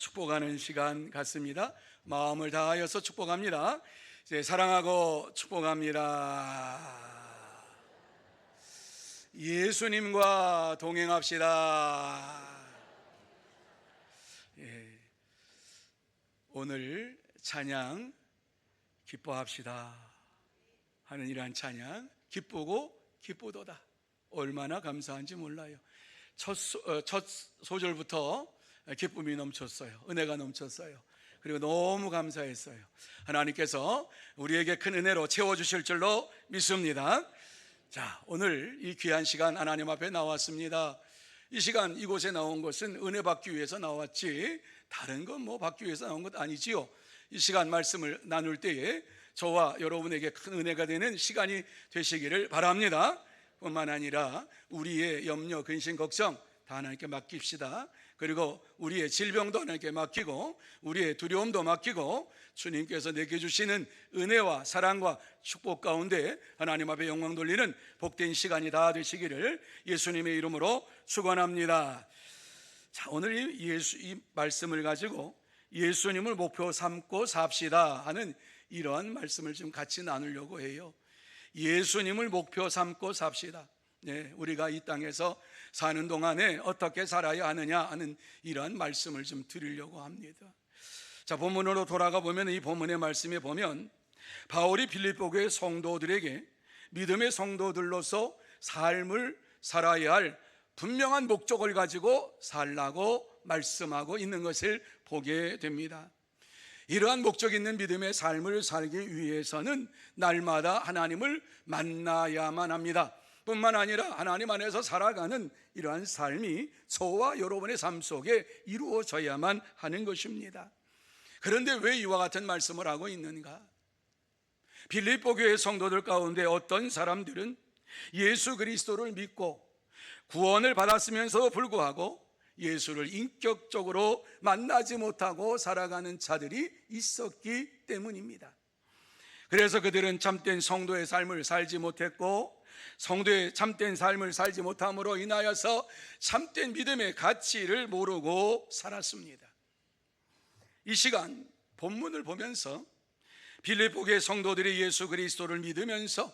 축복하는 시간 같습니다. 마음을 다하여서 축복합니다. 이제 사랑하고 축복합니다. 예수님과 동행합시다. 오늘 찬양 기뻐합시다 하는 이러한 찬양, 기쁘고 기쁘도다. 얼마나 감사한지 몰라요. 첫 소절부터 기쁨이 넘쳤어요. 은혜가 넘쳤어요. 그리고 너무 감사했어요. 하나님께서 우리에게 큰 은혜로 채워주실 줄로 믿습니다. 자, 오늘 이 귀한 시간 하나님 앞에 나왔습니다. 이 시간 이곳에 나온 것은 은혜 받기 위해서 나왔지 다른 건 뭐 받기 위해서 나온 것 아니지요. 이 시간 말씀을 나눌 때에 저와 여러분에게 큰 은혜가 되는 시간이 되시기를 바랍니다. 뿐만 아니라 우리의 염려, 근심, 걱정 다 하나님께 맡깁시다. 그리고 우리의 질병도 하나님께 맡기고 우리의 두려움도 맡기고 주님께서 내게 주시는 은혜와 사랑과 축복 가운데 하나님 앞에 영광 돌리는 복된 시간이 다 되시기를 예수님의 이름으로 축원합니다. 자, 오늘 이 말씀을 가지고 예수님을 목표 삼고 삽시다 하는 이러한 말씀을 좀 같이 나누려고 해요. 예수님을 목표 삼고 삽시다. 우리가 이 땅에서 사는 동안에 어떻게 살아야 하느냐 하는 이러한 말씀을 좀 드리려고 합니다. 자, 본문으로 돌아가 보면 이 본문의 말씀에 보면 바울이 빌립보 교회 성도들에게 믿음의 성도들로서 삶을 살아야 할 분명한 목적을 가지고 살라고 말씀하고 있는 것을 보게 됩니다. 이러한 목적 있는 믿음의 삶을 살기 위해서는 날마다 하나님을 만나야만 합니다. 뿐만 아니라 하나님 안에서 살아가는 이러한 삶이 저와 여러분의 삶 속에 이루어져야만 하는 것입니다. 그런데 왜 이와 같은 말씀을 하고 있는가? 빌립보 교회 성도들 가운데 어떤 사람들은 예수 그리스도를 믿고 구원을 받았으면서 불구하고 예수를 인격적으로 만나지 못하고 살아가는 자들이 있었기 때문입니다. 그래서 그들은 참된 성도의 삶을 살지 못했고 성도의 참된 삶을 살지 못함으로 인하여서 참된 믿음의 가치를 모르고 살았습니다. 이 시간 본문을 보면서 빌립보 교회 성도들이 예수 그리스도를 믿으면서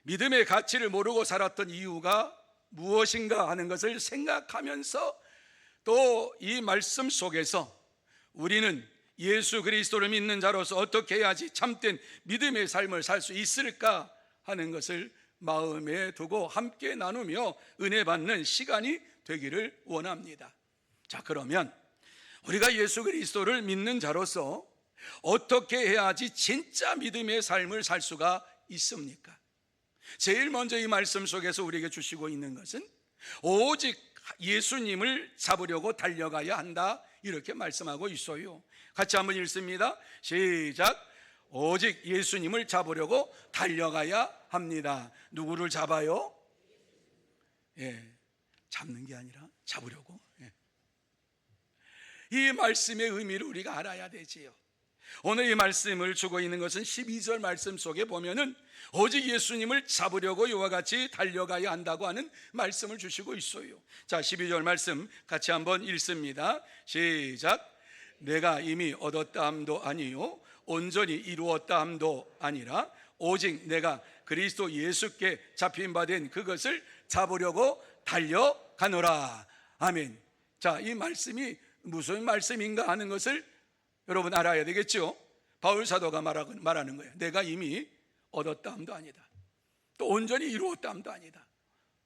믿음의 가치를 모르고 살았던 이유가 무엇인가 하는 것을 생각하면서 또 이 말씀 속에서 우리는 예수 그리스도를 믿는 자로서 어떻게 해야지 참된 믿음의 삶을 살 수 있을까 하는 것을 마음에 두고 함께 나누며 은혜 받는 시간이 되기를 원합니다. 자, 그러면 우리가 예수 그리스도를 믿는 자로서 어떻게 해야지 진짜 믿음의 삶을 살 수가 있습니까? 제일 먼저 이 말씀 속에서 우리에게 주시고 있는 것은 오직 예수님을 잡으려고 달려가야 한다, 이렇게 말씀하고 있어요. 같이 한번 읽습니다. 시작. 오직 예수님을 잡으려고 달려가야 합니다. 누구를 잡아요? 잡는 게 아니라 잡으려고. 이 말씀의 의미를 우리가 알아야 되지요. 오늘 이 말씀을 주고 있는 것은 12절 말씀 속에 보면은 오직 예수님을 잡으려고 이와 같이 달려가야 한다고 하는 말씀을 주시고 있어요. 자, 12절 말씀 같이 한번 읽습니다. 시작. 내가 이미 얻었다 함도 아니요 온전히 이루었다 함도 아니라 오직 내가 그리스도 예수께 잡힌 바 된 그것을 잡으려고 달려가노라. 아멘. 자, 이 말씀이 무슨 말씀인가 하는 것을 여러분 알아야 되겠죠. 바울 사도가 말하는 거예요. 내가 이미 얻었다 함도 아니다, 또 온전히 이루었다 함도 아니다.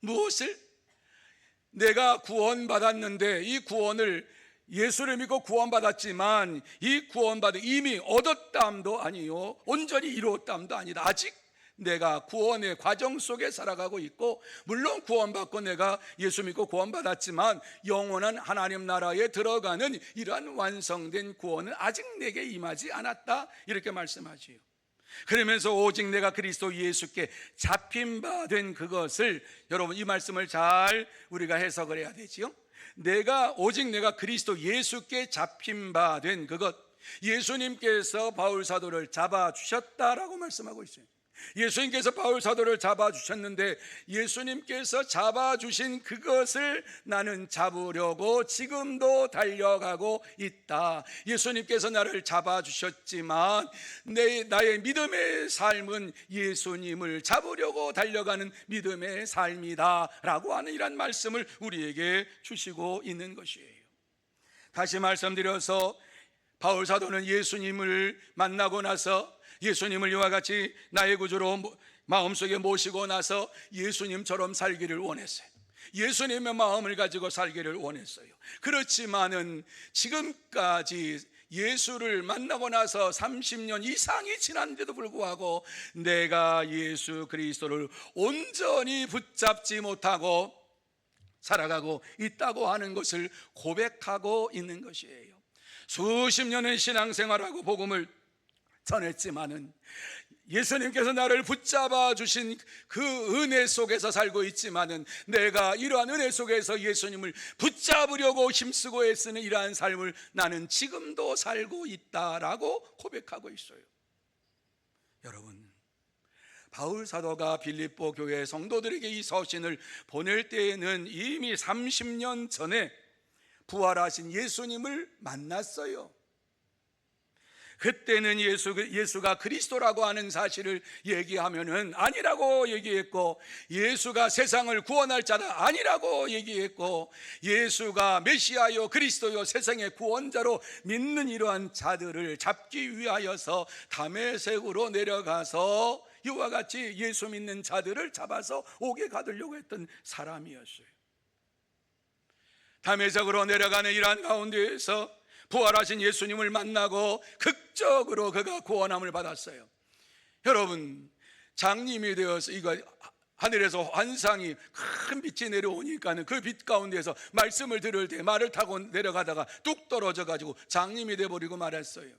무엇을? 내가 구원받았는데 이 구원을 예수를 믿고 구원받았지만 이 구원받은 이미 얻었다 함도 아니요 온전히 이루었다 함도 아니다. 아직 내가 구원의 과정 속에 살아가고 있고, 물론 구원받고 내가 예수 믿고 구원받았지만 영원한 하나님 나라에 들어가는 이러한 완성된 구원은 아직 내게 임하지 않았다, 이렇게 말씀하지요. 그러면서 오직 내가 그리스도 예수께 잡힌 바 된 그것을, 여러분 이 말씀을 잘 우리가 해석을 해야 되지요. 오직 내가 그리스도 예수께 잡힌 바 된 그것, 예수님께서 바울 사도를 잡아주셨다라고 말씀하고 있어요. 예수님께서 바울 사도를 잡아주셨는데 예수님께서 잡아주신 그것을 나는 잡으려고 지금도 달려가고 있다. 예수님께서 나를 잡아주셨지만 나의 믿음의 삶은 예수님을 잡으려고 달려가는 믿음의 삶이다 라고 하는 이런 말씀을 우리에게 주시고 있는 것이에요. 다시 말씀드려서 바울 사도는 예수님을 만나고 나서 예수님을 이와 같이 나의 구주로 마음속에 모시고 나서 예수님처럼 살기를 원했어요. 예수님의 마음을 가지고 살기를 원했어요. 그렇지만은 지금까지 예수를 만나고 나서 30년 이상이 지났는데도 불구하고 내가 예수 그리스도를 온전히 붙잡지 못하고 살아가고 있다고 하는 것을 고백하고 있는 것이에요. 수십 년의 신앙생활하고 복음을 전했지만은 예수님께서 나를 붙잡아 주신 그 은혜 속에서 살고 있지만은 내가 이러한 은혜 속에서 예수님을 붙잡으려고 힘쓰고 애쓰는 이러한 삶을 나는 지금도 살고 있다라고 고백하고 있어요. 여러분, 바울 사도가 빌립보 교회 성도들에게 이 서신을 보낼 때에는 이미 30년 전에 부활하신 예수님을 만났어요. 그때는 예수가 그리스도라고 하는 사실을 얘기하면은 아니라고 얘기했고, 예수가 세상을 구원할 자다 아니라고 얘기했고, 예수가 메시아요 그리스도요 세상의 구원자로 믿는 이러한 자들을 잡기 위하여서 다메섹으로 내려가서 이와 같이 예수 믿는 자들을 잡아서 옥에 가두려고 했던 사람이었어요. 다메섹으로 내려가는 이러한 가운데에서 부활하신 예수님을 만나고 극적으로 그가 구원함을 받았어요. 여러분, 장님이 되어서 이거 하늘에서 환상이 큰 빛이 내려오니까는 그 빛 가운데서 말씀을 들을 때 말을 타고 내려가다가 뚝 떨어져 가지고 장님이 되어버리고 말았어요.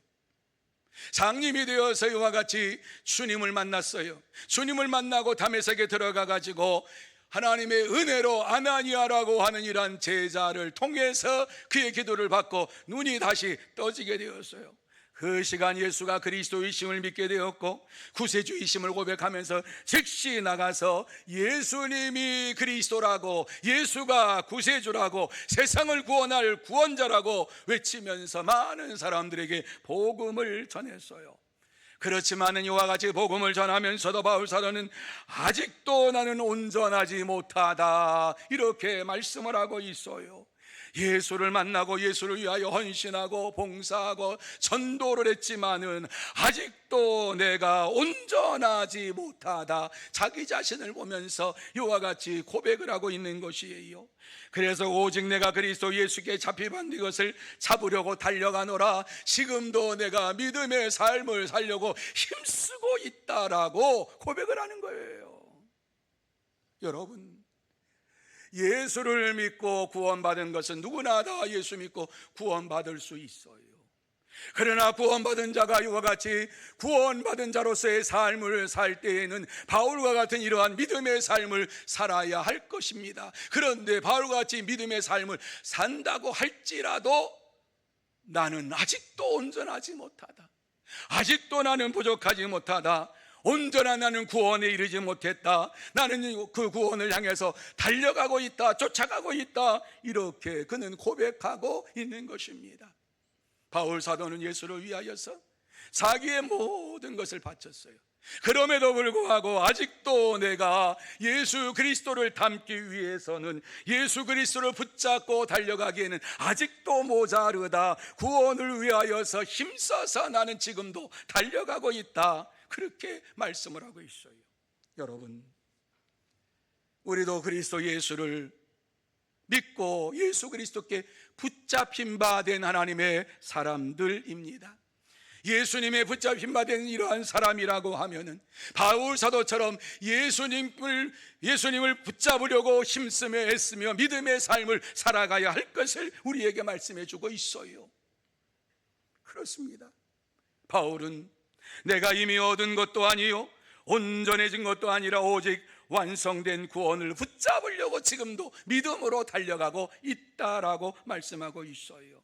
장님이 되어서 이와 같이 주님을 만났어요. 주님을 만나고 다메섹에 들어가 가지고 하나님의 은혜로 아나니아라고 하는 이러한 제자를 통해서 그의 기도를 받고 눈이 다시 떠지게 되었어요. 그 시간 예수가 그리스도이심을 믿게 되었고 구세주이심을 고백하면서 즉시 나가서 예수님이 그리스도라고, 예수가 구세주라고, 세상을 구원할 구원자라고 외치면서 많은 사람들에게 복음을 전했어요. 그렇지만은 이와 같이 복음을 전하면서도 바울 사도는 아직도 나는 온전하지 못하다 이렇게 말씀을 하고 있어요. 예수를 만나고 예수를 위하여 헌신하고 봉사하고 전도를 했지만은 아직도 내가 온전하지 못하다, 자기 자신을 보면서 이와 같이 고백을 하고 있는 것이에요. 그래서 오직 내가 그리스도 예수께 잡히받는 것을 잡으려고 달려가노라, 지금도 내가 믿음의 삶을 살려고 힘쓰고 있다라고 고백을 하는 거예요. 여러분, 예수를 믿고 구원받은 것은 누구나 다 예수 믿고 구원받을 수 있어요. 그러나 구원받은 자가 이와 같이 구원받은 자로서의 삶을 살 때에는 바울과 같은 이러한 믿음의 삶을 살아야 할 것입니다. 그런데 바울과 같이 믿음의 삶을 산다고 할지라도 나는 아직도 온전하지 못하다, 아직도 나는 부족하지 못하다, 온전한 나는 구원에 이르지 못했다, 나는 그 구원을 향해서 달려가고 있다, 쫓아가고 있다, 이렇게 그는 고백하고 있는 것입니다. 바울 사도는 예수를 위하여서 자기의 모든 것을 바쳤어요. 그럼에도 불구하고 아직도 내가 예수 그리스도를 닮기 위해서는, 예수 그리스도를 붙잡고 달려가기에는 아직도 모자르다, 구원을 위하여서 힘써서 나는 지금도 달려가고 있다, 그렇게 말씀을 하고 있어요. 여러분, 우리도 그리스도 예수를 믿고 예수 그리스도께 붙잡힌 바 된 하나님의 사람들입니다. 예수님의 붙잡힌 바 된 이러한 사람이라고 하면은 바울 사도처럼 예수님을 붙잡으려고 힘쓰며 애쓰며 믿음의 삶을 살아가야 할 것을 우리에게 말씀해 주고 있어요. 그렇습니다. 바울은 내가 이미 얻은 것도 아니요 온전해진 것도 아니라 오직 완성된 구원을 붙잡으려고 지금도 믿음으로 달려가고 있다라고 말씀하고 있어요.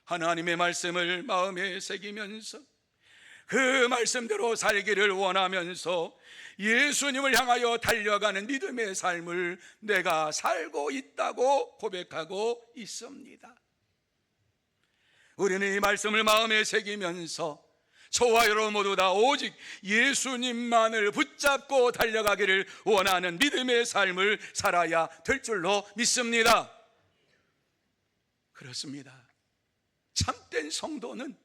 하나님의 말씀을 마음에 새기면서 그 말씀대로 살기를 원하면서 예수님을 향하여 달려가는 믿음의 삶을 내가 살고 있다고 고백하고 있습니다. 우리는 이 말씀을 마음에 새기면서 저와 여러분 모두 다 오직 예수님만을 붙잡고 달려가기를 원하는 믿음의 삶을 살아야 될 줄로 믿습니다. 그렇습니다. 참된 성도는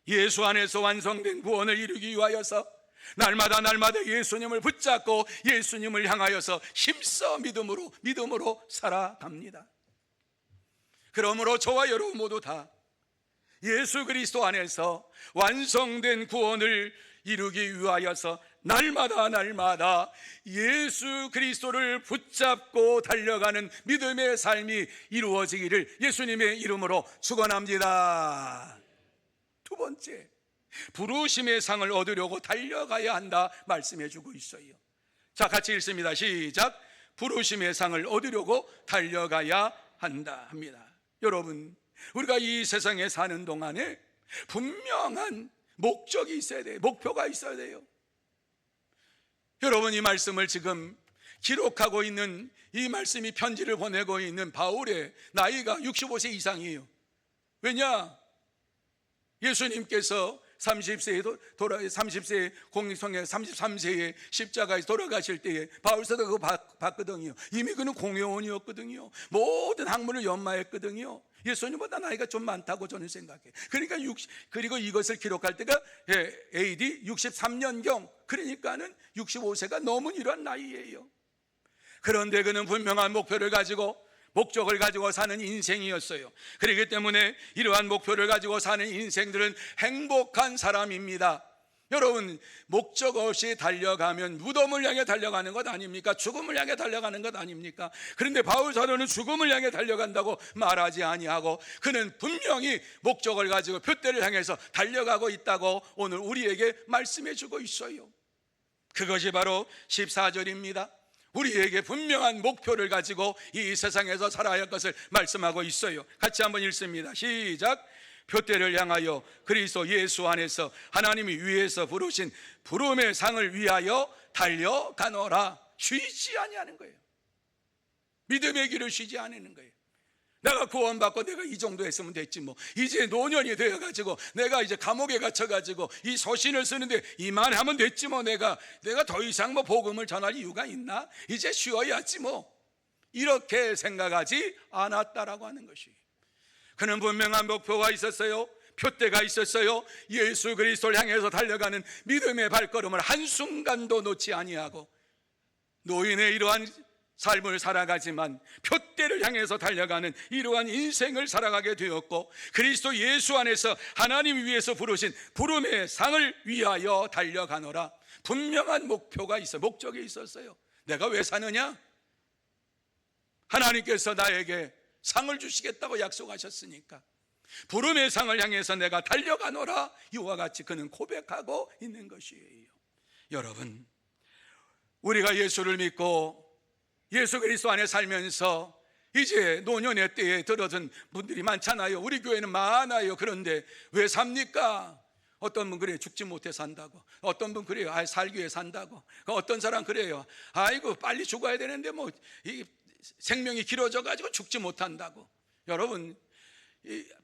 예수 안에서 완성된 구원을 이루기 위하여서 날마다 예수님을 붙잡고 예수님을 향하여서 힘써 믿음으로 살아갑니다. 그러므로 저와 여러분 모두 다 예수 그리스도 안에서 완성된 구원을 이루기 위하여서 날마다 예수 그리스도를 붙잡고 달려가는 믿음의 삶이 이루어지기를 예수님의 이름으로 축원합니다. 두 번째, 부르심의 상을 얻으려고 달려가야 한다 말씀해 주고 있어요. 자, 같이 읽습니다. 시작. 부르심의 상을 얻으려고 달려가야 한다 합니다. 여러분, 우리가 이 세상에 사는 동안에 분명한 목적이 있어야 돼요. 목표가 있어야 돼요. 여러분, 이 말씀을 지금 기록하고 있는, 이 말씀이 편지를 보내고 있는 바울의 나이가 65세 이상이에요. 왜냐? 예수님께서 30세에 공성에 33세에 십자가에서 돌아가실 때에 바울서도 그거 봤거든요. 이미 그는 공회원이었거든요. 모든 학문을 연마했거든요. 예수님보다 나이가 좀 많다고 저는 생각해요. 그리고 이것을 기록할 때가 AD 63년경, 그러니까는 65세가 넘은 이러한 나이예요. 그런데 그는 분명한 목표를 가지고, 목적을 가지고 사는 인생이었어요. 그렇기 때문에 이러한 목표를 가지고 사는 인생들은 행복한 사람입니다. 여러분, 목적 없이 달려가면 무덤을 향해 달려가는 것 아닙니까? 죽음을 향해 달려가는 것 아닙니까? 그런데 바울 사도는 죽음을 향해 달려간다고 말하지 아니하고 그는 분명히 목적을 가지고 표대를 향해서 달려가고 있다고 오늘 우리에게 말씀해 주고 있어요. 그것이 바로 14절입니다. 우리에게 분명한 목표를 가지고 이 세상에서 살아야 할 것을 말씀하고 있어요. 같이 한번 읽습니다. 시작. 표대를 향하여 그리스도 예수 안에서 하나님이 위에서 부르신 부름의 상을 위하여 달려가노라. 쉬지 아니하는 거예요. 믿음의 길을 쉬지 않는 거예요. 내가 구원받고 내가 이 정도 했으면 됐지 뭐, 이제 노년이 되어가지고 내가 이제 감옥에 갇혀가지고 이 서신을 쓰는데 이만하면 됐지 뭐, 내가 더 이상 뭐 복음을 전할 이유가 있나? 이제 쉬어야지 뭐, 이렇게 생각하지 않았다라고 하는 것이. 그는 분명한 목표가 있었어요. 표대가 있었어요. 예수 그리스도를 향해서 달려가는 믿음의 발걸음을 한순간도 놓지 아니하고 노인의 이러한 삶을 살아가지만 표대를 향해서 달려가는 이러한 인생을 살아가게 되었고, 그리스도 예수 안에서 하나님 위에서 부르신 부름의 상을 위하여 달려가노라. 분명한 목표가 있어, 목적이 있었어요. 내가 왜 사느냐? 하나님께서 나에게 상을 주시겠다고 약속하셨으니까 부름의 상을 향해서 내가 달려가노라. 이와 같이 그는 고백하고 있는 것이에요. 여러분, 우리가 예수를 믿고 예수 그리스도 안에 살면서 이제 노년의 때에 들어든 분들이 많잖아요. 우리 교회는 많아요. 그런데 왜 삽니까? 어떤 분 그래요, 죽지 못해 산다고. 어떤 분 그래요, 살기 위해 산다고. 어떤 사람 그래요, 아이고 빨리 죽어야 되는데 뭐 이 생명이 길어져 가지고 죽지 못한다고. 여러분,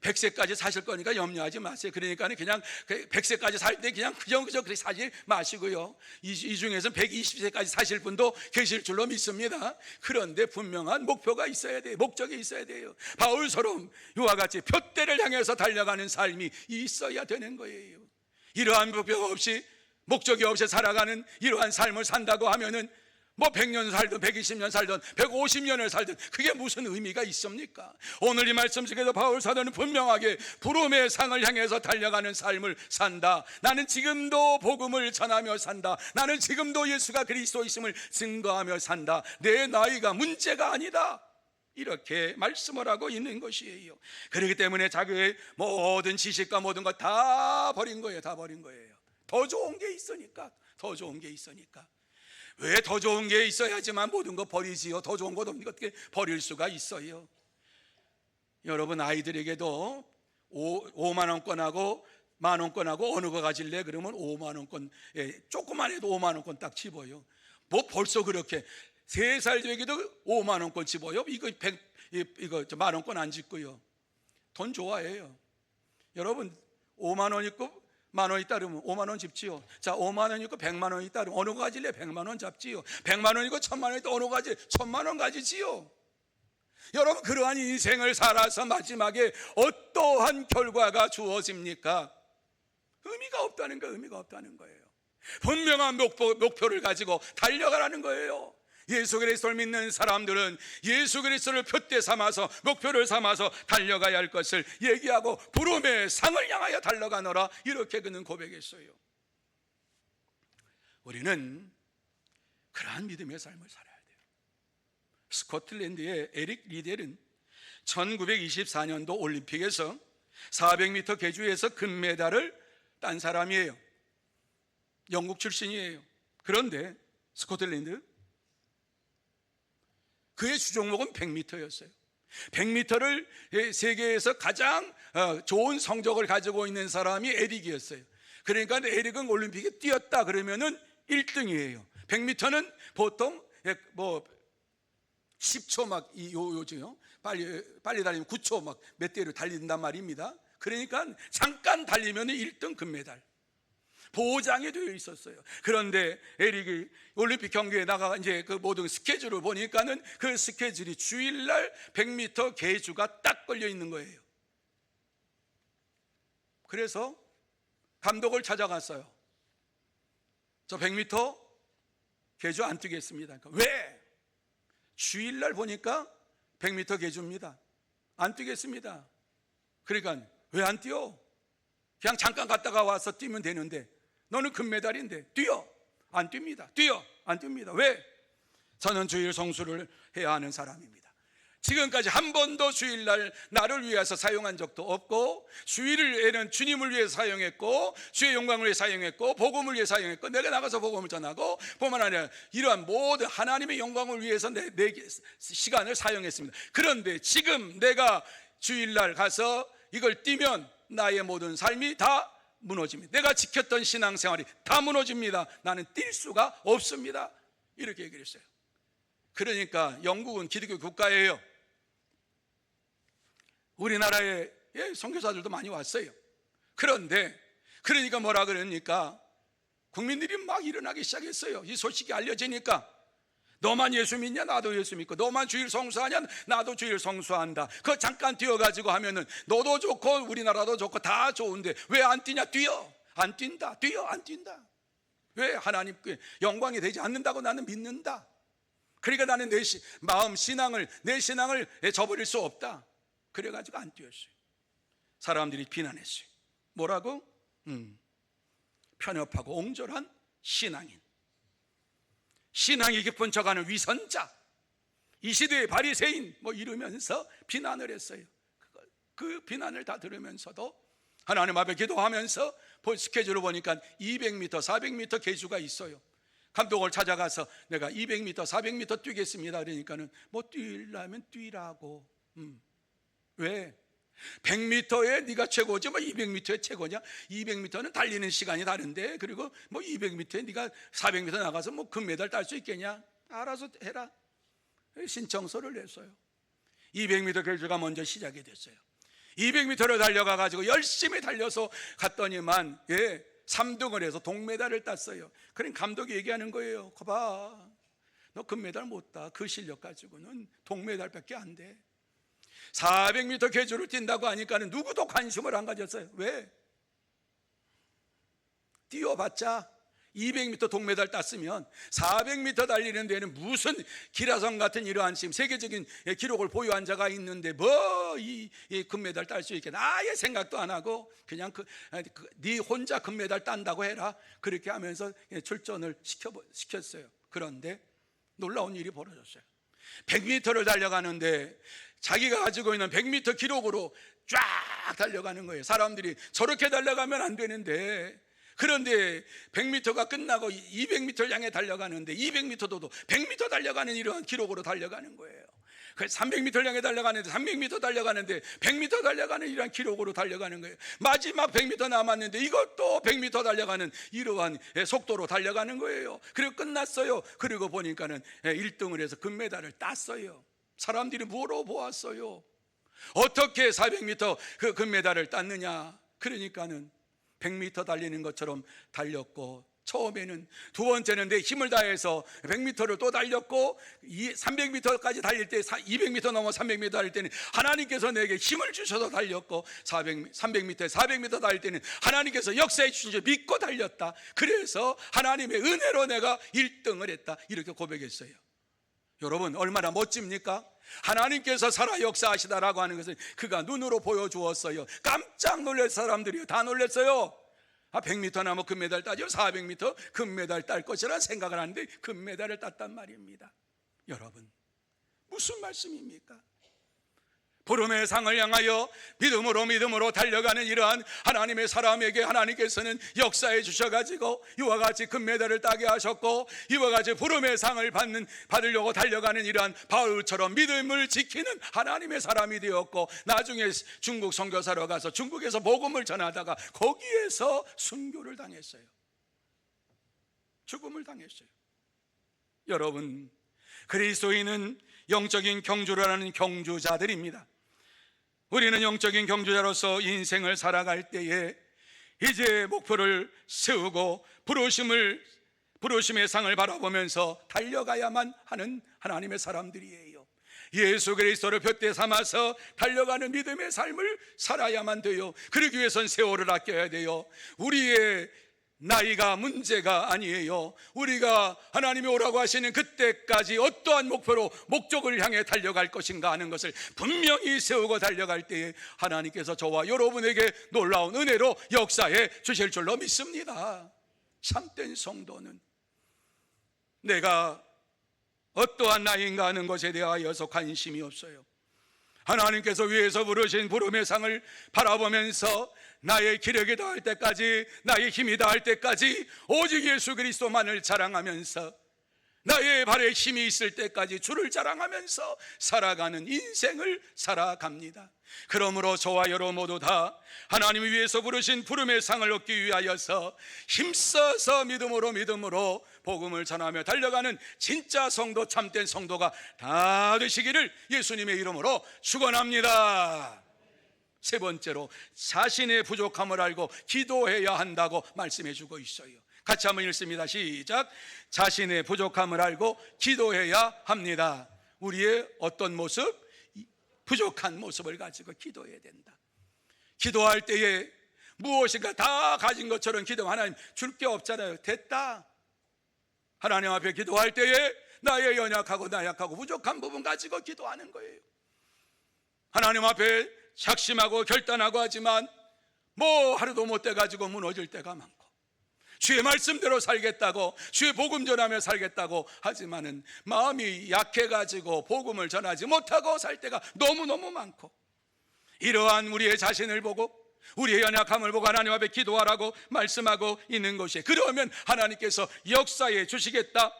100세까지 사실 거니까 염려하지 마세요. 그러니까 그냥 100세까지 살 때 그냥 그저 그렇게 사지 마시고요. 이 중에서 120세까지 사실 분도 계실 줄로 믿습니다. 그런데 분명한 목표가 있어야 돼요. 목적이 있어야 돼요. 바울처럼 이와 같이 표대를 향해서 달려가는 삶이 있어야 되는 거예요. 이러한 목표가 없이, 목적이 없이 살아가는 이러한 삶을 산다고 하면은 뭐 100년 살든 120년 살든 150년을 살든 그게 무슨 의미가 있습니까? 오늘 이 말씀 속에서 바울 사도는 분명하게 부름의 상을 향해서 달려가는 삶을 산다. 나는 지금도 복음을 전하며 산다. 나는 지금도 예수가 그리스도이심을 증거하며 산다. 내 나이가 문제가 아니다. 이렇게 말씀을 하고 있는 것이에요. 그렇기 때문에 자기의 모든 지식과 모든 것 다 버린 거예요. 다 버린 거예요. 더 좋은 게 있으니까. 더 좋은 게 있으니까. 왜 더 좋은 게 있어야지만 모든 거 버리지요? 더 좋은 것 없는 것 어떻게 버릴 수가 있어요? 여러분, 아이들에게도 5만 원권하고 10,000원권하고 어느 거 가질래? 그러면 50,000원권, 조그만 해도 50,000원권 딱 집어요. 뭐 벌써 그렇게 3살 되기도 50,000원권 집어요. 이거 10,000원권 안 집고요. 돈 좋아해요. 여러분 50,000원 있고 10,000원 있다 그러면 50,000원 집지요. 자, 50,000원 있고 100,000원 있다 그러면 어느 거 가질래? 100,000원 잡지요. 100,000원 있고 1,000,000원 있다 어느 거 가질래? 1,000,000원 가지지요. 여러분 그러한 인생을 살아서 마지막에 어떠한 결과가 주어집니까? 의미가 없다는 거예요. 의미가 없다는 거예요. 분명한 목표를 가지고 달려가라는 거예요. 예수 그리스도를 믿는 사람들은 예수 그리스도를 표대 삼아서 목표를 삼아서 달려가야 할 것을 얘기하고 부름의 상을 향하여 달려가노라, 이렇게 그는 고백했어요. 우리는 그러한 믿음의 삶을 살아야 돼요. 스코틀랜드의 에릭 리델은 1924년도 올림픽에서 400m 계주에서 금메달을 딴 사람이에요. 영국 출신이에요. 그런데 스코틀랜드 그의 주종목은 100m였어요. 100m를 세계에서 가장 좋은 성적을 가지고 있는 사람이 에릭이었어요. 그러니까 에릭은 올림픽에 뛰었다 그러면은 1등이에요. 100m는 보통 뭐 10초 막 요즘요 빨리 달리면 9초 막 몇 대로 달린단 말입니다. 그러니까 잠깐 달리면 1등 금메달 보장이 되어 있었어요. 그런데 에릭이 올림픽 경기에 나가 이제 그 모든 스케줄을 보니까는 그 스케줄이 주일날 100m 계주가 딱 걸려 있는 거예요. 그래서 감독을 찾아갔어요. 저 100m 계주 안 뛰겠습니다. 그러니까 왜? 주일날 보니까 100m 계주입니다. 안 뛰겠습니다. 그러니까 왜 안 뛰어? 그냥 잠깐 갔다가 와서 뛰면 되는데 너는 금메달인데 뛰어. 안 뜁니다. 뛰어. 안 뜁니다. 왜? 저는 주일 성수를 해야 하는 사람입니다. 지금까지 한 번도 주일날 나를 위해서 사용한 적도 없고, 주일에는 주님을 위해 사용했고, 주의 영광을 위해 사용했고, 복음을 위해 사용했고, 내가 나가서 복음을 전하고, 뿐만 아니라 이러한 모든 하나님의 영광을 위해서 내 시간을 사용했습니다. 그런데 지금 내가 주일날 가서 이걸 뛰면 나의 모든 삶이 다 무너집니다. 내가 지켰던 신앙생활이 다 무너집니다. 나는 뛸 수가 없습니다. 이렇게 얘기를 했어요. 그러니까 영국은 기독교 국가예요. 우리나라에 선교사들도 많이 왔어요. 그런데 그러니까 뭐라 그러니까 국민들이 막 일어나기 시작했어요. 이 소식이 알려지니까 너만 예수 믿냐? 나도 예수 믿고, 너만 주일 성수하냐? 나도 주일 성수한다. 그거 잠깐 뛰어가지고 하면은 너도 좋고 우리나라도 좋고 다 좋은데 왜 안 뛰냐? 뛰어. 안 뛴다. 뛰어. 안 뛴다. 왜? 하나님께 영광이 되지 않는다고 나는 믿는다. 그러니까 나는 내 마음 신앙을, 내 신앙을 저버릴 수 없다. 그래가지고 안 뛰었어요. 사람들이 비난했어요. 뭐라고? 편협하고 옹졸한 신앙인, 신앙이 깊은 척하는 위선자, 이 시대의 바리새인 뭐 이러면서 비난을 했어요. 그 비난을 다 들으면서도 하나님 앞에 기도하면서 스케줄을 보니까 200m, 400m 계주가 있어요. 감독을 찾아가서 내가 200m, 400m 뛰겠습니다. 그러니까는 뭐 뛰려면 뛰라고. 왜? 100m에 네가 최고지 뭐 200m에 최고냐? 200m는 달리는 시간이 다른데, 그리고 뭐 200m에 네가 400m 나가서 뭐 금메달 딸 수 있겠냐? 알아서 해라. 신청서를 냈어요. 200m 결주가 먼저 시작이 됐어요. 200m를 달려가 가지고 열심히 달려서 갔더니만 3등을 해서 동메달을 땄어요. 그러니까 감독이 얘기하는 거예요. 거봐, 너 금메달 못 따. 그 실력 가지고는 동메달밖에 안 돼. 400m 계주를 뛴다고 하니까는 누구도 관심을 안 가졌어요. 왜? 뛰어봤자 200m 동메달 땄으면 400m 달리는 데는 무슨 기라성 같은 이러한 지금 세계적인 기록을 보유한 자가 있는데 뭐 이 금메달 딸 수 있겠나? 아예 생각도 안 하고 그냥 네 혼자 금메달 딴다고 해라. 그렇게 하면서 출전을 시켰어요. 그런데 놀라운 일이 벌어졌어요. 100m를 달려가는데 자기가 가지고 있는 100m 기록으로 쫙 달려가는 거예요. 사람들이 저렇게 달려가면 안 되는데, 그런데 100m가 끝나고 200m를 향해 달려가는데 200m도 100m 달려가는 이러한 기록으로 달려가는 거예요. 그 300m를 향해 달려가는데 300m 달려가는데 100m 달려가는 이러한 기록으로 달려가는 거예요. 마지막 100m 남았는데 이것도 100m 달려가는 이러한 속도로 달려가는 거예요. 그리고 끝났어요. 그리고 보니까는 1등을 해서 금메달을 땄어요. 사람들이 물어보았어요. 어떻게 400m 그 금메달을 땄느냐? 그러니까는 100m 달리는 것처럼 달렸고, 처음에는, 두 번째는 내 힘을 다해서 100m를 또 달렸고, 300m까지 달릴 때, 200m 넘어 300m 달릴 때는 하나님께서 내게 힘을 주셔서 달렸고, 300m, 400m 달릴 때는 하나님께서 역사해 주신 줄 믿고 달렸다. 그래서 하나님의 은혜로 내가 1등을 했다. 이렇게 고백했어요. 여러분, 얼마나 멋집니까? 하나님께서 살아 역사하시다라고 하는 것은 그가 눈으로 보여주었어요. 깜짝 놀랄 사람들이 다 놀랐어요. 100m 나면 금메달 따죠. 400m 금메달 딸 것이라 생각을 하는데 금메달을 땄단 말입니다. 여러분, 무슨 말씀입니까? 부름의 상을 향하여 믿음으로 달려가는 이러한 하나님의 사람에게 하나님께서는 역사해 주셔가지고 이와 같이 금메달을 따게 하셨고, 이와 같이 부름의 상을 받으려고 달려가는 이러한 바울처럼 믿음을 지키는 하나님의 사람이 되었고, 나중에 중국 선교사로 가서 중국에서 복음을 전하다가 거기에서 순교를 당했어요. 죽음을 당했어요. 여러분, 그리스도인은 영적인 경주를 하는 경주자들입니다. 우리는 영적인 경주자로서 인생을 살아갈 때에 이제 목표를 세우고 부르심의 상을 바라보면서 달려가야만 하는 하나님의 사람들이에요. 예수 그리스도를 푯대 삼아서 달려가는 믿음의 삶을 살아야만 돼요. 그러기 위해선 세월을 아껴야 돼요. 우리의 나이가 문제가 아니에요. 우리가 하나님이 오라고 하시는 그때까지 어떠한 목적을 향해 달려갈 것인가 하는 것을 분명히 세우고 달려갈 때에 하나님께서 저와 여러분에게 놀라운 은혜로 역사해 주실 줄로 믿습니다. 참된 성도는 내가 어떠한 나이인가 하는 것에 대하여서 관심이 없어요. 하나님께서 위에서 부르신 부름의 상을 바라보면서 나의 기력이 다할 때까지, 나의 힘이 다할 때까지 오직 예수 그리스도만을 자랑하면서, 나의 발에 힘이 있을 때까지 주를 자랑하면서 살아가는 인생을 살아갑니다. 그러므로 저와 여러분 모두 다 하나님이 위해서 부르신 부름의 상을 얻기 위하여서 힘써서 믿음으로 복음을 전하며 달려가는 진짜 성도, 참된 성도가 다 되시기를 예수님의 이름으로 축원합니다. 세 번째로, 자신의 부족함을 알고 기도해야 한다고 말씀해 주고 있어요. 같이 한번 읽습니다. 시작. 자신의 부족함을 알고 기도해야 합니다. 우리의 어떤 모습? 부족한 모습을 가지고 기도해야 된다. 기도할 때에 무엇인가 다 가진 것처럼 기도하면 하나님 줄 게 없잖아요. 됐다. 하나님 앞에 기도할 때에 나의 연약하고 나약하고 부족한 부분 가지고 기도하는 거예요. 하나님 앞에 작심하고 결단하고 하지만 하루도 못 돼가지고 무너질 때가 많고, 주의 말씀대로 살겠다고, 주의 복음 전하며 살겠다고 하지만은 마음이 약해가지고 복음을 전하지 못하고 살 때가 너무너무 많고, 이러한 우리의 자신을 보고 우리의 연약함을 보고 하나님 앞에 기도하라고 말씀하고 있는 것이에요. 그러면 하나님께서 역사해 주시겠다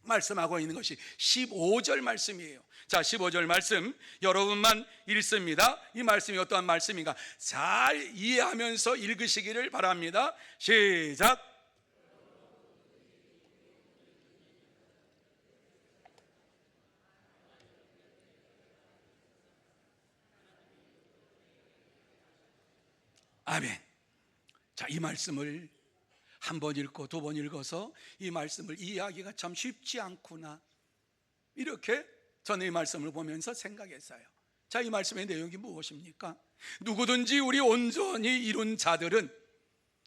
말씀하고 있는 것이 15절 말씀이에요. 자, 15절 말씀 여러분만 읽습니다. 이 말씀이 어떠한 말씀인가 잘 이해하면서 읽으시기를 바랍니다. 시작. 아멘. 자, 이 말씀을 한 번 읽고 두 번 읽어서 이 말씀을 이해하기가 참 쉽지 않구나, 이렇게 저는 이 말씀을 보면서 생각했어요. 자, 이 말씀의 내용이 무엇입니까? 누구든지 우리 온전히 이룬 자들은,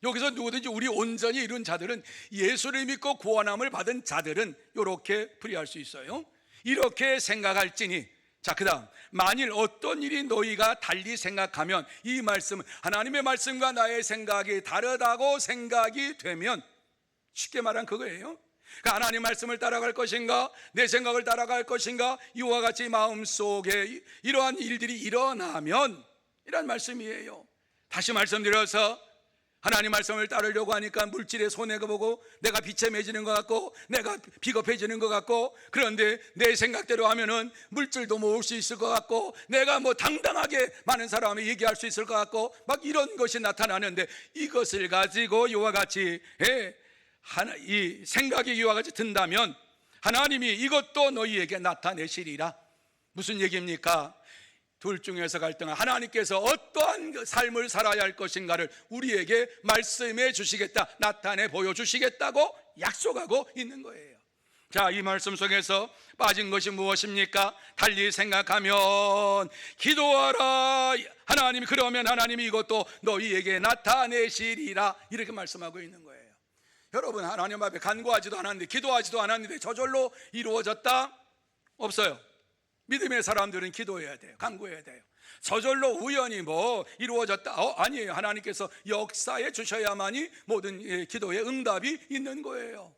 여기서 누구든지 우리 온전히 이룬 자들은, 예수를 믿고 구원함을 받은 자들은 이렇게 풀이할 수 있어요. 이렇게 생각할지니, 자, 그 다음, 만일 어떤 일이 너희가 달리 생각하면, 이 말씀, 하나님의 말씀과 나의 생각이 다르다고 생각이 되면, 쉽게 말한 그거예요. 그러니까 하나님 말씀을 따라갈 것인가, 내 생각을 따라갈 것인가, 이와 같이 마음속에 이러한 일들이 일어나면, 이란 말씀이에요. 다시 말씀드려서, 하나님 말씀을 따르려고 하니까 물질에 손해가 보고 내가 비참해지는 것 같고 내가 비겁해지는 것 같고, 그런데 내 생각대로 하면은 물질도 모을 수 있을 것 같고 내가 뭐 당당하게 많은 사람이 얘기할 수 있을 것 같고 막 이런 것이 나타나는데, 이것을 가지고 이와 같이 이 생각이 이와 같이 든다면 하나님이 이것도 너희에게 나타내시리라. 무슨 얘기입니까? 둘 중에서 갈등한 하나님께서 어떠한 삶을 살아야 할 것인가를 우리에게 말씀해 주시겠다, 나타내 보여주시겠다고 약속하고 있는 거예요. 자, 이 말씀 속에서 빠진 것이 무엇입니까? 달리 생각하면 기도하라. 하나님이 그러면 하나님이 이것도 너희에게 나타내시리라, 이렇게 말씀하고 있는 거예요. 여러분, 하나님 앞에 간구하지도 않았는데, 기도하지도 않았는데 저절로 이루어졌다? 없어요. 믿음의 사람들은 기도해야 돼요. 간구해야 돼요. 저절로 우연히 뭐 이루어졌다? 아니에요. 하나님께서 역사해 주셔야만이 모든 기도의 응답이 있는 거예요.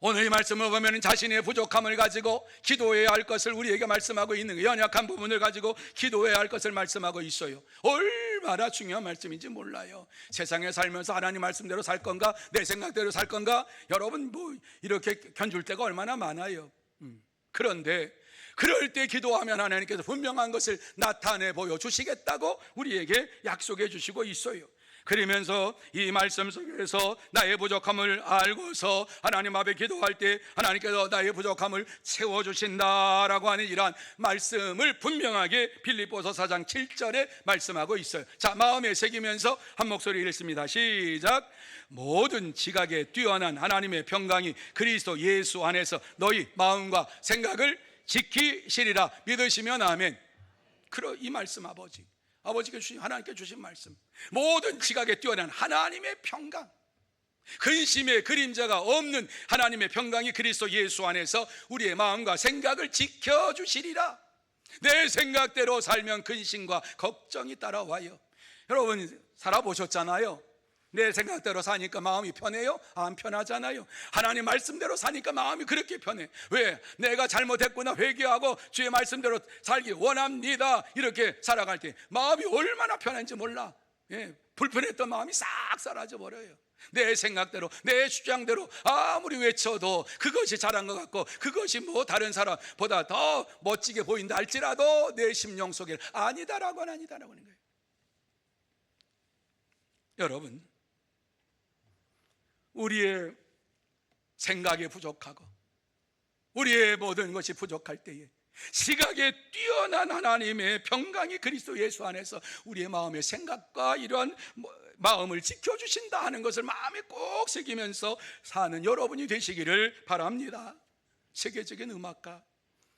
오늘 이 말씀을 보면 자신의 부족함을 가지고 기도해야 할 것을 우리에게 말씀하고 있는 거예요. 연약한 부분을 가지고 기도해야 할 것을 말씀하고 있어요. 얼마나 중요한 말씀인지 몰라요. 세상에 살면서 하나님 말씀대로 살 건가, 내 생각대로 살 건가, 여러분 뭐 이렇게 견줄 때가 얼마나 많아요. 그런데 그럴 때 기도하면 하나님께서 분명한 것을 나타내 보여주시겠다고 우리에게 약속해 주시고 있어요. 그러면서 이 말씀 속에서 나의 부족함을 알고서 하나님 앞에 기도할 때 하나님께서 나의 부족함을 채워주신다라고 하는 이러한 말씀을 분명하게 빌립보서 4장 7절에 말씀하고 있어요. 자, 마음에 새기면서 한 목소리 읽습니다. 시작. 모든 지각에 뛰어난 하나님의 평강이 그리스도 예수 안에서 너희 마음과 생각을 지키시리라. 믿으시면 아멘. 이 말씀 아버지께 주신, 하나님께 주신 말씀, 모든 지각에 뛰어난 하나님의 평강, 근심의 그림자가 없는 하나님의 평강이 그리스도 예수 안에서 우리의 마음과 생각을 지켜주시리라. 내 생각대로 살면 근심과 걱정이 따라와요. 여러분 살아보셨잖아요. 내 생각대로 사니까 마음이 편해요? 안 편하잖아요. 하나님 말씀대로 사니까 마음이 그렇게 편해. 왜? 내가 잘못했구나 회개하고 주의 말씀대로 살기 원합니다, 이렇게 살아갈 때 마음이 얼마나 편한지 몰라. 불편했던 마음이 싹 사라져 버려요. 내 생각대로, 내 주장대로 아무리 외쳐도 그것이 잘한 것 같고 그것이 뭐 다른 사람보다 더 멋지게 보인다 할지라도 내 심령 속에 아니다라고 하는 거예요. 여러분, 우리의 생각이 부족하고 우리의 모든 것이 부족할 때에 시각에 뛰어난 하나님의 평강이 그리스도 예수 안에서 우리의 마음의 생각과 이러한 마음을 지켜주신다 하는 것을 마음에 꼭 새기면서 사는 여러분이 되시기를 바랍니다. 세계적인 음악가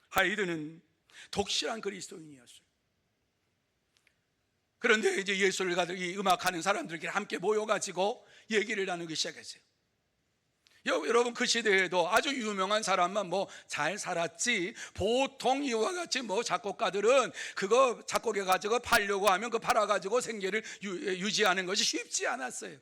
하이든은 독실한 그리스도인이었어요. 그런데 이제 예수를 가지고 이 음악하는 사람들끼리 함께 모여가지고 얘기를 나누기 시작했어요. 여러분, 그 시대에도 아주 유명한 사람만 뭐 잘 살았지, 보통 이와 같이 뭐 작곡가들은 그거 작곡해 가지고 팔려고 하면 그 팔아가지고 생계를 유지하는 것이 쉽지 않았어요.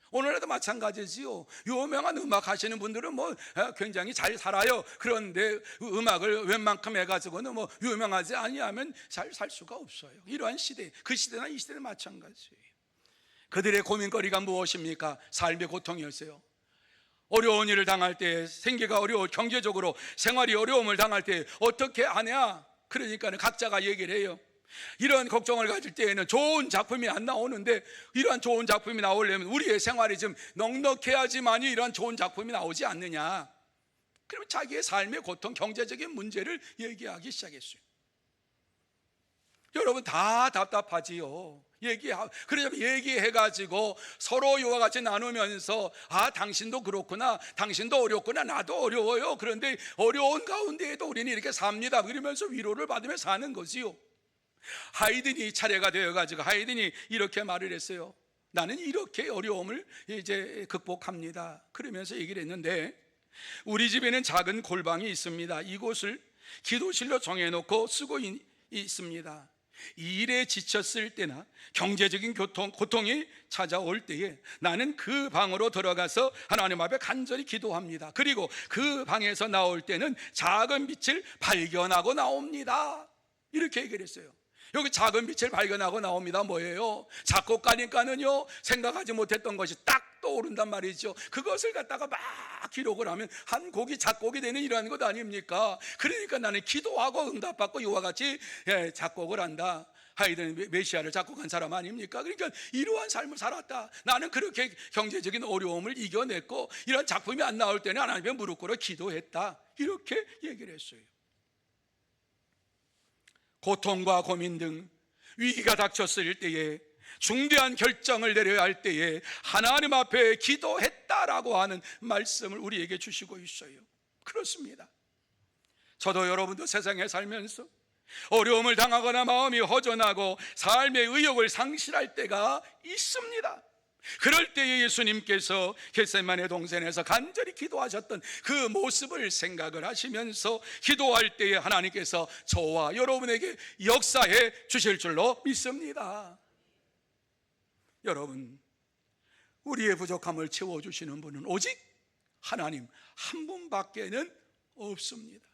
오늘날도 마찬가지지요. 유명한 음악 하시는 분들은 뭐 굉장히 잘 살아요. 그런데 음악을 웬만큼 해가지고는 뭐 유명하지 아니하면 잘 살 수가 없어요. 이러한 시대, 그 시대나 이 시대는 마찬가지예요. 그들의 고민거리가 무엇입니까? 삶의 고통이었어요. 어려운 일을 당할 때, 생계가 어려워, 경제적으로 생활이 어려움을 당할 때 어떻게 하냐? 그러니까 각자가 얘기를 해요. 이런 걱정을 가질 때에는 좋은 작품이 안 나오는데, 이러한 좋은 작품이 나오려면 우리의 생활이 좀 넉넉해야지만이 이러한 좋은 작품이 나오지 않느냐. 그러면 자기의 삶의 고통, 경제적인 문제를 얘기하기 시작했어요. 여러분 다 답답하지요. 그래서 얘기해가지고 서로 이와 같이 나누면서 당신도 그렇구나, 당신도 어렵구나, 나도 어려워요. 그런데 어려운 가운데에도 우리는 이렇게 삽니다. 그러면서 위로를 받으며 사는 거지요. 하이든이 차례가 되어가지고 하이든이 이렇게 말을 했어요. 나는 이렇게 어려움을 이제 극복합니다. 그러면서 얘기를 했는데, 우리 집에는 작은 골방이 있습니다. 이곳을 기도실로 정해놓고 쓰고 있습니다. 이 일에 지쳤을 때나 경제적인 고통이 찾아올 때에 나는 그 방으로 들어가서 하나님 앞에 간절히 기도합니다. 그리고 그 방에서 나올 때는 작은 빛을 발견하고 나옵니다. 이렇게 얘기를 했어요. 여기 작은 빛을 발견하고 나옵니다. 뭐예요? 작곡가니까는요, 생각하지 못했던 것이 딱 떠오른단 말이죠. 그것을 갖다가 막 기록을 하면 한 곡이 작곡이 되는 이러한 것 아닙니까? 그러니까 나는 기도하고 응답받고 이와 같이 작곡을 한다. 하이든 메시아를 작곡한 사람 아닙니까? 그러니까 이러한 삶을 살았다. 나는 그렇게 경제적인 어려움을 이겨냈고 이런 작품이 안 나올 때는 하나님의 무릎 꿇어 기도했다. 이렇게 얘기를 했어요. 고통과 고민 등 위기가 닥쳤을 때에, 중대한 결정을 내려야 할 때에 하나님 앞에 기도했다라고 하는 말씀을 우리에게 주시고 있어요. 그렇습니다. 저도 여러분도 세상에 살면서 어려움을 당하거나 마음이 허전하고 삶의 의욕을 상실할 때가 있습니다. 그럴 때에 예수님께서 겟세마네 동산에서 간절히 기도하셨던 그 모습을 생각을 하시면서 기도할 때에 하나님께서 저와 여러분에게 역사해 주실 줄로 믿습니다. 여러분, 우리의 부족함을 채워주시는 분은 오직 하나님 한 분밖에는 없습니다.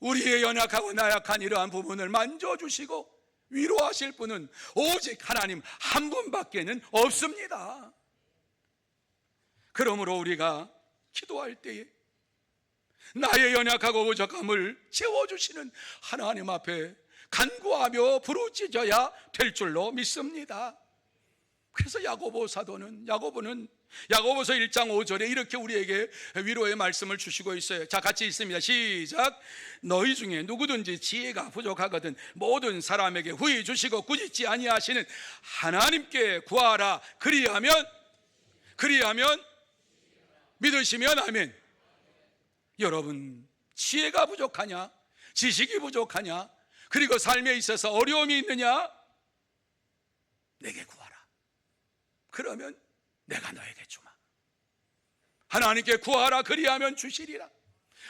우리의 연약하고 나약한 이러한 부분을 만져주시고 위로하실 분은 오직 하나님 한 분밖에는 없습니다. 그러므로 우리가 기도할 때에 나의 연약하고 부족함을 채워주시는 하나님 앞에 간구하며 부르짖어야 될 줄로 믿습니다. 그래서 야고보 사도는, 야고보는 야고보서 1장 5절에 이렇게 우리에게 위로의 말씀을 주시고 있어요. 자, 같이 읽습니다. 시작. 너희 중에 누구든지 지혜가 부족하거든 모든 사람에게 후히 주시고 꾸짖지 아니하시는 하나님께 구하라. 그리하면 믿으시면 아멘. 여러분, 지혜가 부족하냐, 지식이 부족하냐, 그리고 삶에 있어서 어려움이 있느냐, 내게 구하라. 그러면 내가 너에게 주마. 하나님께 구하라. 그리하면 주시리라.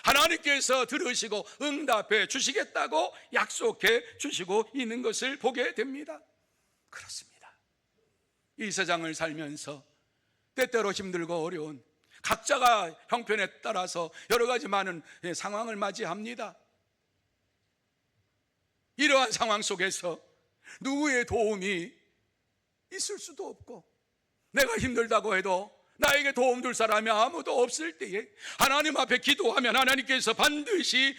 하나님께서 들으시고 응답해 주시겠다고 약속해 주시고 있는 것을 보게 됩니다. 그렇습니다. 이 세상을 살면서 때때로 힘들고 어려운 각자가 형편에 따라서 여러 가지 많은 상황을 맞이합니다. 이러한 상황 속에서 누구의 도움이 있을 수도 없고, 내가 힘들다고 해도 나에게 도움 줄 사람이 아무도 없을 때에 하나님 앞에 기도하면 하나님께서 반드시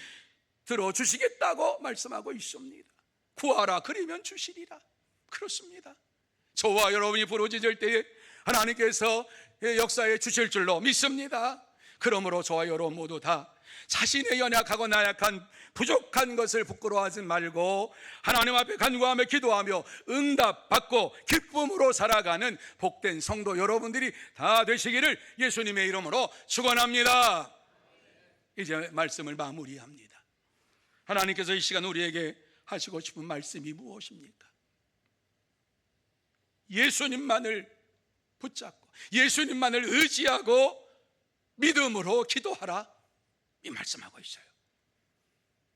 들어주시겠다고 말씀하고 있습니다. 구하라. 그리면 주시리라. 그렇습니다. 저와 여러분이 부르짖을 때에 하나님께서 역사해 주실 줄로 믿습니다. 그러므로 저와 여러분 모두 다 자신의 연약하고 나약한 부족한 것을 부끄러워하지 말고 하나님 앞에 간구하며 기도하며 응답받고 기쁨으로 살아가는 복된 성도 여러분들이 다 되시기를 예수님의 이름으로 축원합니다. 이제 말씀을 마무리합니다. 하나님께서 이 시간 우리에게 하시고 싶은 말씀이 무엇입니까? 예수님만을 붙잡고 예수님만을 의지하고 믿음으로 기도하라, 이 말씀하고 있어요.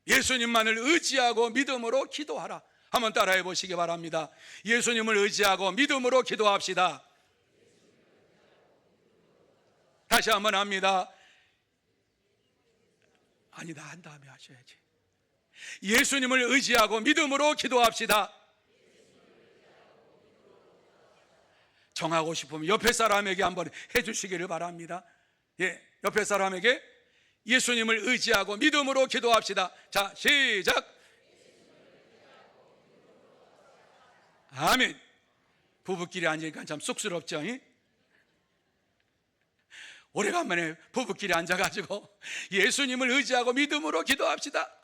예수님만을 의지하고 믿음으로 기도하라. 한번 따라해 보시기 바랍니다. 예수님을 의지하고 믿음으로 기도합시다. 다시 한번 합니다. 아니다, 한 다음에 하셔야지. 예수님을 의지하고 믿음으로 기도합시다. 정하고 싶으면 옆에 사람에게 한번 해주시기를 바랍니다. 옆에 사람에게 예수님을 의지하고 믿음으로 기도합시다. 자, 시작. 아멘. 부부끼리 앉으니까 참 쑥스럽죠? 오래간만에 부부끼리 앉아가지고 예수님을 의지하고 믿음으로 기도합시다.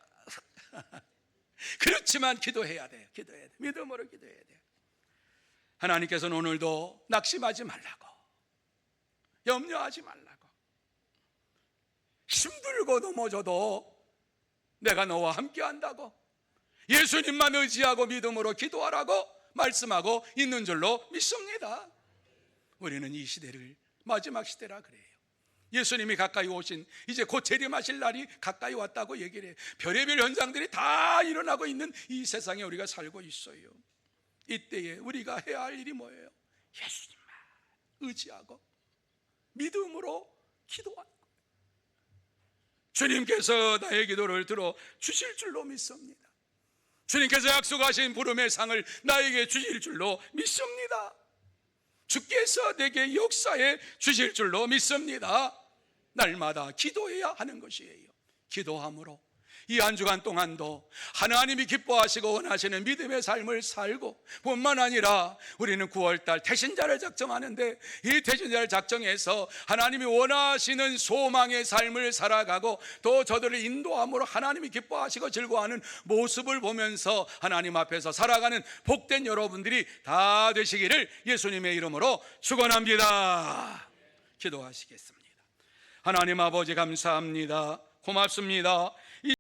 그렇지만 기도해야 돼요. 기도해야 돼요. 믿음으로 기도해야 돼요. 하나님께서는 오늘도 낙심하지 말라고, 염려하지 말라고, 힘들고 넘어져도 내가 너와 함께 한다고, 예수님만 의지하고 믿음으로 기도하라고 말씀하고 있는 줄로 믿습니다. 우리는 이 시대를 마지막 시대라 그래요. 예수님이 가까이 오신, 이제 곧 재림하실 날이 가까이 왔다고 얘기를 해요. 별의별 현상들이 다 일어나고 있는 이 세상에 우리가 살고 있어요. 이때에 우리가 해야 할 일이 뭐예요? 예수님만 의지하고 믿음으로 기도하는 거예요. 주님께서 나의 기도를 들어 주실 줄로 믿습니다. 주님께서 약속하신 부름의 상을 나에게 주실 줄로 믿습니다. 주께서 내게 역사해 주실 줄로 믿습니다. 날마다 기도해야 하는 것이에요. 기도함으로 이 한 주간 동안도 하나님이 기뻐하시고 원하시는 믿음의 삶을 살고, 뿐만 아니라 우리는 9월달 태신자를 작정하는데, 이 태신자를 작정해서 하나님이 원하시는 소망의 삶을 살아가고, 또 저들을 인도함으로 하나님이 기뻐하시고 즐거워하는 모습을 보면서 하나님 앞에서 살아가는 복된 여러분들이 다 되시기를 예수님의 이름으로 축원합니다. 기도하시겠습니다. 하나님 아버지 감사합니다. 고맙습니다.